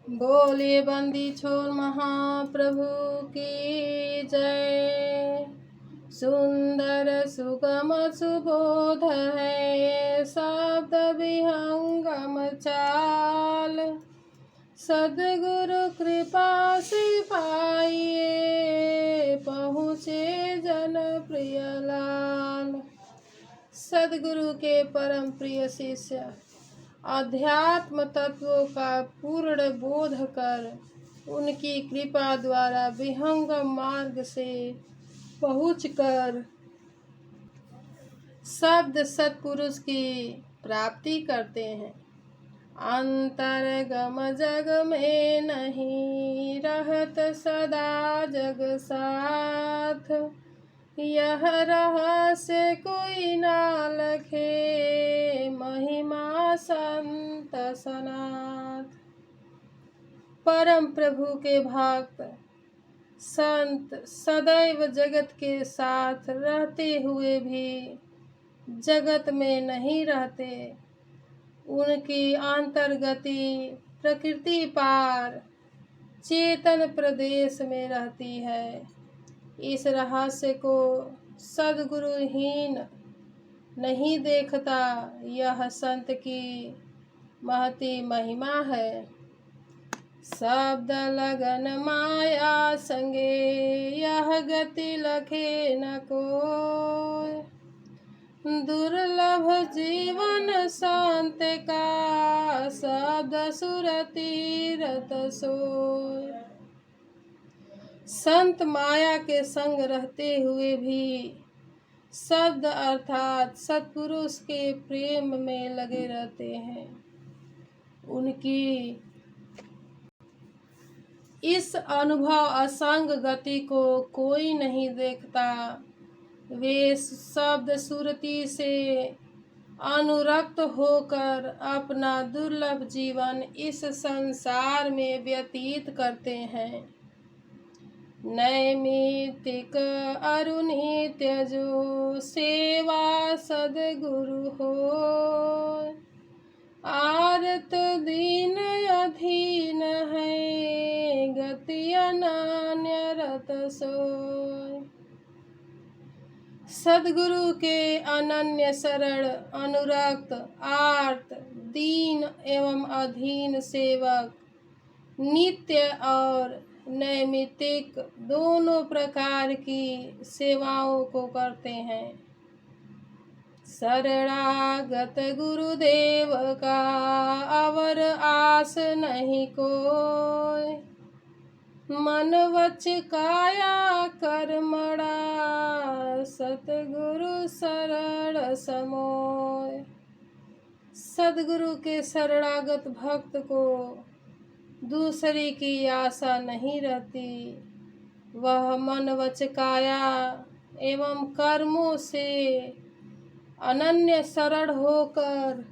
बोलिए बंदी छोड़ महाप्रभु की जय। सुंदर सुगम सुबोध है शब्द विहंगम चाल। सद्गुरु कृपा से पाइए पहुँचे जन प्रिय लाल। सद्गुरु के परम प्रिय शिष्य अध्यात्म तत्वों का पूर्ण बोध कर उनकी कृपा द्वारा विहंगम मार्ग से पहुंचकर शब्द सत्पुरुष की प्राप्ति करते हैं। अंतरगम जग में नहीं रहत सदा जग साथ। यह रहस्य कोई ना लखे महिमा संत सनाथ। परम प्रभु के भक्त संत सदैव जगत के साथ रहते हुए भी जगत में नहीं रहते। उनकी अंतर्गति प्रकृति पार चेतन प्रदेश में रहती है। इस रहस्य को सद्गुरुहीन नहीं देखता। यह संत की महती महिमा है। शब्द लगन माया संगे यह गति लखे न कोय। दुर्लभ जीवन संत का शब्द सुरति रत सोय। संत माया के संग रहते हुए भी शब्द अर्थात सत्पुरुष के प्रेम में लगे रहते हैं। उनकी इस अनुभव असंग गति को कोई नहीं देखता। वे शब्द सुरति से अनुरक्त होकर अपना दुर्लभ जीवन इस संसार में व्यतीत करते हैं। नैमित्तिक अरु नित्य जो सेवा सद्गुरु हो। आरत दीन अधीन है गति अनन्य रत सोय। सद्गुरु के अनन्य शरण अनुरक्त आर्त दीन एवं अधीन सेवक नित्य और नैमित्तिक दोनों प्रकार की सेवाओं को करते हैं। शरणागत गुरुदेव का अवर आस नहीं कोय। मन वच काया कर्मणा सतगुरु शरण समोय। सद्गुरु के शरणागत भक्त को दूसरे की आशा नहीं रहती। वह मन वच काया एवं कर्मों से अनन्य शरण होकर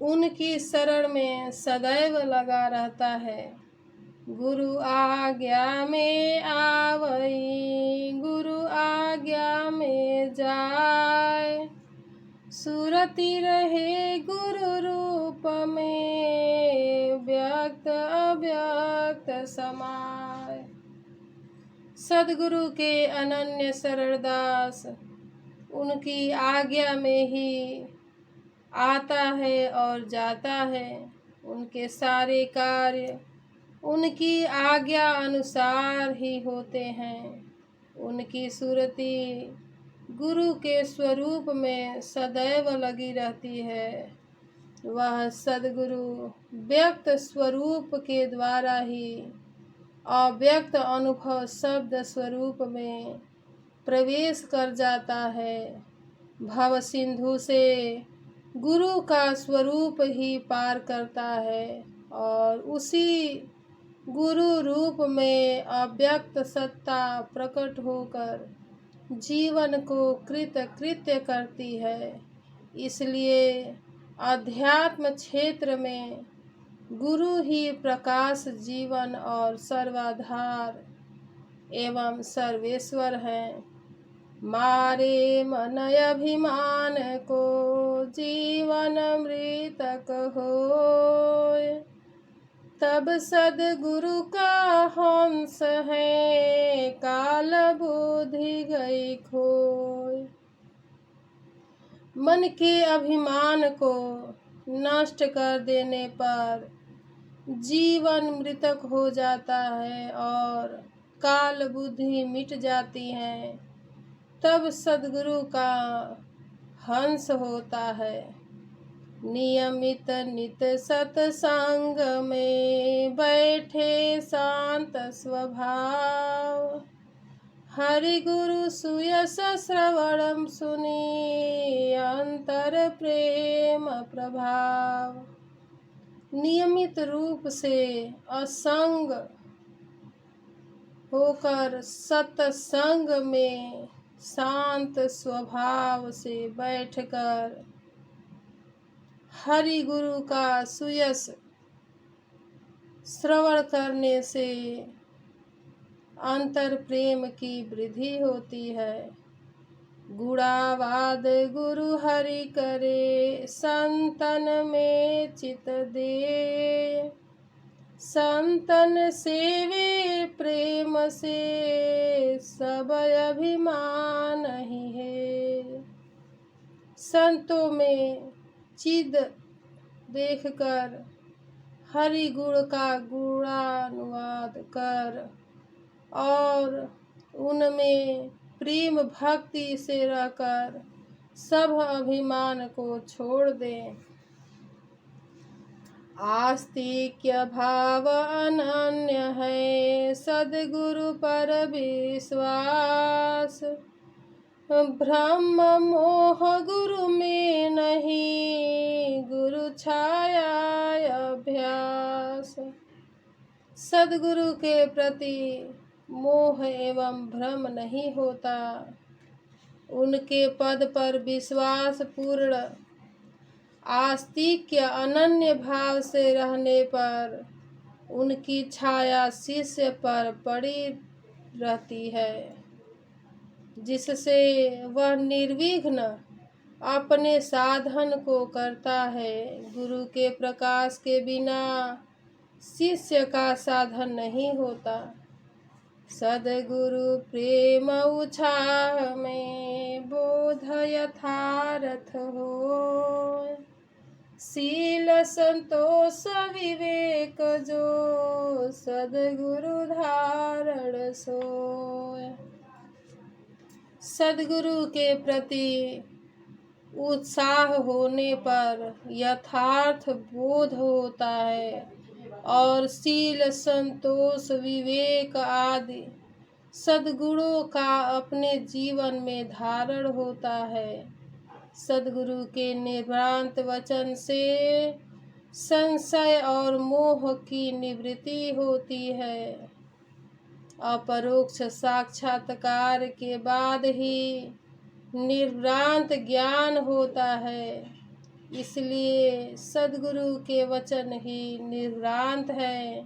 उनकी शरण में सदैव लगा रहता है। गुरु आज्ञा में आवई गुरु आज्ञा में जाय। सुरति रहे गुरु रूप में व्यक्त अव्यक्त समाय। सद्गुरु के अनन्य शरणदास उनकी आज्ञा में ही आता है और जाता है। उनके सारे कार्य उनकी आज्ञा अनुसार ही होते हैं। उनकी सुरति गुरु के स्वरूप में सदैव लगी रहती है। वह सद्गुरु व्यक्त स्वरूप के द्वारा ही अव्यक्त अनुभव शब्द स्वरूप में प्रवेश कर जाता है। भव सिंधु से गुरु का स्वरूप ही पार करता है और उसी गुरु रूप में अव्यक्त सत्ता प्रकट होकर जीवन को कृत्य करती है। इसलिए अध्यात्म क्षेत्र में गुरु ही प्रकाश जीवन और सर्वाधार एवं सर्वेश्वर हैं। मारे मन अभिमान को जीवन मृतक होय। सब सदगुरु का हंस है, काल बुद्धि गई खोय। मन के अभिमान को नष्ट कर देने पर जीवन मृतक हो जाता है और काल बुद्धि मिट जाती है, तब सद्गुरु का हंस होता है। नियमित नित सत्संग में बैठे शांत स्वभाव, हरि गुरु सुयस श्रवणम सुनी अंतर प्रेम प्रभाव। नियमित रूप से असंग होकर सत्संग में शांत स्वभाव से बैठकर हरि गुरु का सुयस श्रवण करने से अंतर प्रेम की वृद्धि होती है। गुणावाद गुरु हरि करे, संतन में चित दे। संतन सेवे प्रेम से, सब अभिमान ही है। संतों में चिद देखकर हरि गुण का गुणानुवाद कर और उनमें प्रेम भक्ति से रहकर सब अभिमान को छोड़ दें। आस्तिक्य भाव अनन्य है, सद्गुरु पर विश्वास। ब्रह्म मोह गुरु में नहीं, गुरु छाया अभ्यास। सद्गुरु के प्रति मोह एवं भ्रम नहीं होता। उनके पद पर विश्वास पूर्ण आस्तिक्य अनन्य भाव से रहने पर उनकी छाया शिष्य पर पड़ी रहती है, जिससे वह निर्विघ्न अपने साधन को करता है। गुरु के प्रकाश के बिना शिष्य का साधन नहीं होता। सद्गुरु प्रेम उछाह में, बोध यथार्थ हो। शील संतोष विवेक जो, सद्गुरु धारण सोय। सद्गुरु के प्रति उत्साह होने पर यथार्थ बोध होता है और शील संतोष विवेक आदि सद्गुणों का अपने जीवन में धारण होता है। सद्गुरु के निर्भ्रांत वचन से संशय और मोह की निवृत्ति होती है। अपरोक्ष साक्षात्कार के बाद ही निर्भ्रांत ज्ञान होता है, इसलिए सद्गुरु के वचन ही निर्भ्रांत है।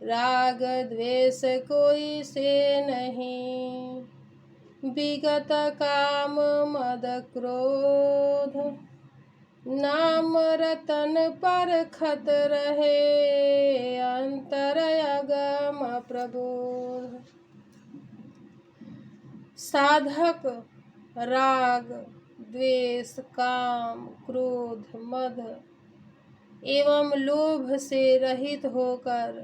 राग द्वेष कोई से नहीं, विगत काम मद क्रोध। नाम रतन पर खत रहे, अंतर अगम प्रबोध। साधक राग द्वेष काम क्रोध मद एवं लोभ से रहित होकर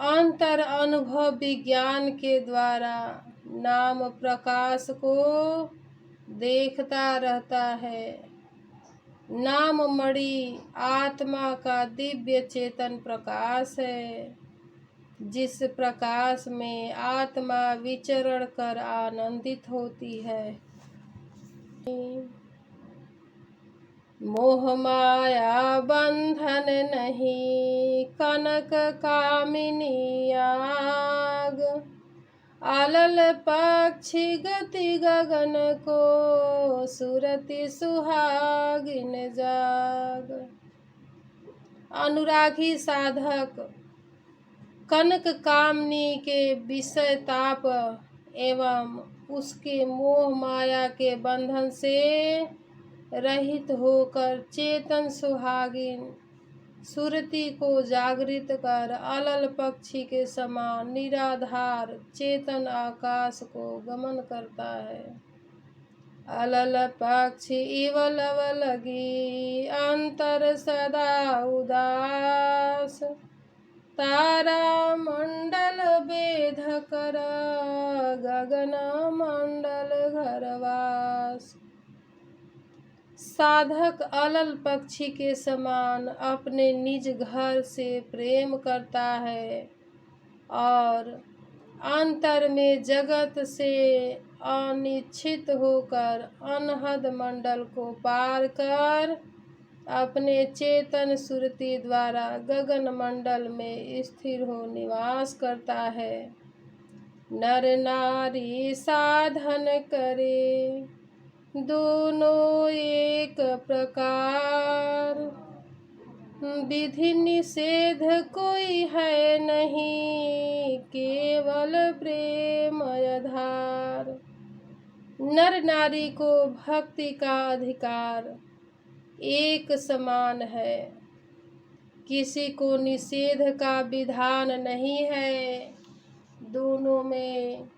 अंतर अनुभव विज्ञान के द्वारा नाम प्रकाश को देखता रहता है। नाम मणि आत्मा का दिव्य चेतन प्रकाश है, जिस प्रकाश में आत्मा विचरण कर आनंदित होती है। मोह माया बंधन नहीं, कनक कामिनी आग। अलल पक्षी गति गगन को, सुरति सुहागिन जाग। अनुरागी साधक कनक कामनी के विषय ताप एवं उसके मोह माया के बंधन से रहित होकर चेतन सुहागिन सुरति को जागृत कर अलल पक्षी के समान निराधार चेतन आकाश को गमन करता है। अलल पक्षी इव लव लगी अंतर सदा उदास, तारा मंडल बेध कर गगन मंडल घरवास। साधक अलल पक्षी के समान अपने निज घर से प्रेम करता है और अंतर में जगत से अनिश्चित होकर अनहद मंडल को पार कर अपने चेतन सुरति द्वारा गगन मंडल में स्थिर हो निवास करता है। नर नारी साधन करे दोनों एक प्रकार, विधि निषेध कोई है नहीं केवल प्रेम आधार। नर नारी को भक्ति का अधिकार एक समान है, किसी को निषेध का विधान नहीं है। दोनों में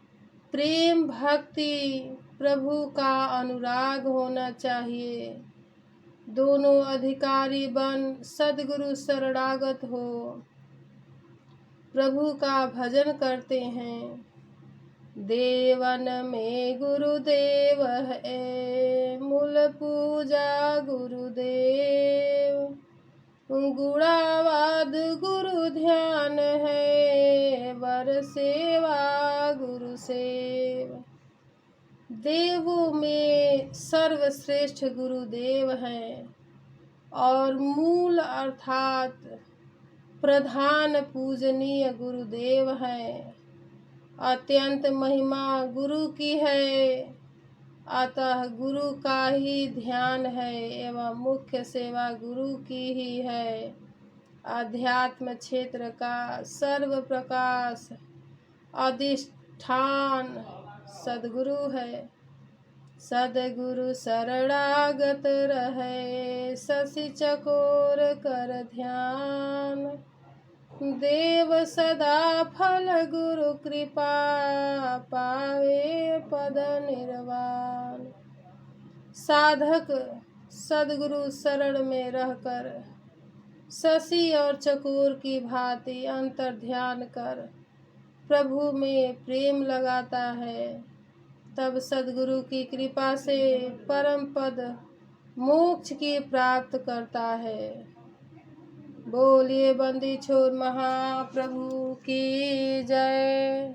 प्रेम भक्ति प्रभु का अनुराग होना चाहिए। दोनों अधिकारी बन सद्गुरु शरणागत हो प्रभु का भजन करते हैं। देवन में गुरुदेव है मूल पूजा गुरुदेव, गुणावाद गुरु ध्यान है वर सेवा गुरु सेव। देवों में सर्वश्रेष्ठ गुरुदेव हैं और मूल अर्थात प्रधान पूजनीय गुरुदेव हैं। अत्यंत महिमा गुरु की है, अतः गुरु का ही ध्यान है एवं मुख्य सेवा गुरु की ही है। अध्यात्म क्षेत्र का सर्व प्रकाश अधिष्ठान सद्गुरु है। सद्गुरु शरणागत रहे शशि चकोर कर ध्यान, देव सदा फल गुरु कृपा पावे पद निर्वाण। साधक सद्गुरु शरण में रहकर शशि और चकोर की भांति अंतर ध्यान कर प्रभु में प्रेम लगाता है, तब सद्गुरु की कृपा से परम पद मोक्ष की प्राप्त करता है। बोलिए बंदी छोड़ महाप्रभु की जय।